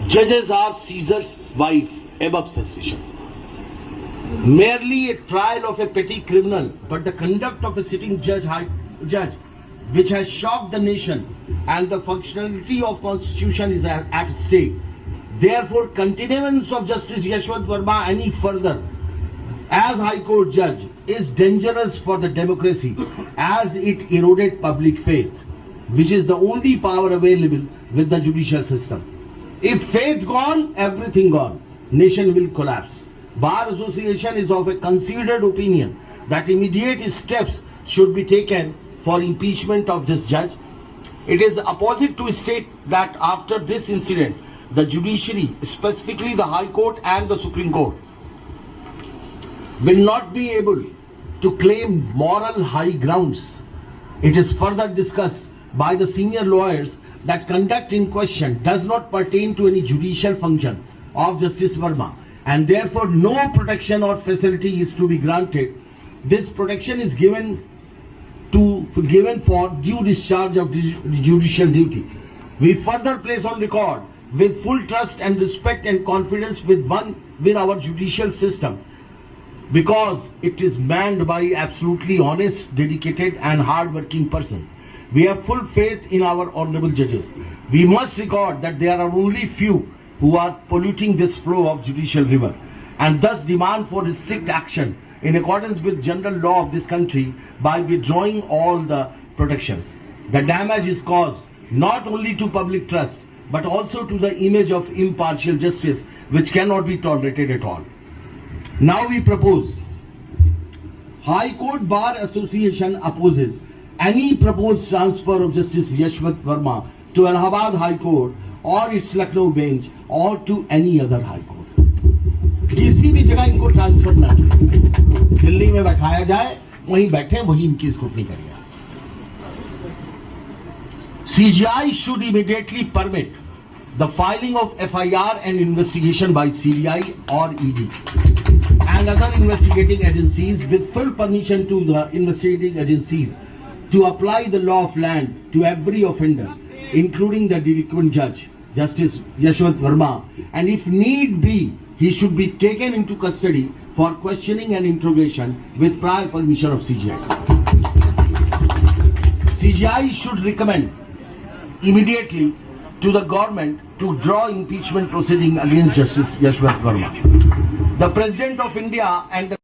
Judges are Caesar's wife above suspicion. Merely a trial of a petty criminal, but the conduct of a sitting judge, which has shocked the nation, and the functionality of constitution is at stake. Therefore, continuance of Justice Yashwant Verma any further as High Court judge is dangerous for the democracy, as it eroded public faith, which is the only power available with the judicial system. If faith gone, everything gone. Nation will collapse. Bar Association is of a considered opinion that immediate steps should be taken for impeachment of this judge. It is opposite to state that after this incident, the judiciary, specifically the High Court and the Supreme Court, will not be able to claim moral high grounds. It is further discussed by the senior lawyers that conduct in question does not pertain to any judicial function of Justice Verma, and therefore no protection or facility is to be granted. This protection is given for due discharge of judicial duty. We further place on record with full trust and respect and confidence with our judicial system, because it is manned by absolutely honest, dedicated and hard-working persons. We have full faith in our honorable judges. We must record that there are only few who are polluting this flow of judicial river, and thus demand for strict action in accordance with general law of this country by withdrawing all the protections. The damage is caused not only to public trust but also to the image of impartial justice, which cannot be tolerated at all. Now we propose, High Court Bar Association opposes any proposed transfer of Justice Yashwant Verma to Allahabad High Court or its Lucknow bench or to any other High Court. किसी भी जगह इनको transfer ना किया, दिल्ली में बैठाया जाए, वहीं बैठे वहीं इनकी स्क्रूटनी करिए. CGI should immediately permit the filing of FIR and investigation by CBI or ED and other investigating agencies, with full permission to the investigating agencies to apply the law of land to every offender, including the delinquent judge, Justice Yashwant Verma, and if need be, he should be taken into custody for questioning and interrogation with prior permission of CGI. CGI should recommend immediately to the government to draw impeachment proceeding against Justice Yashwant Verma. The President of India and the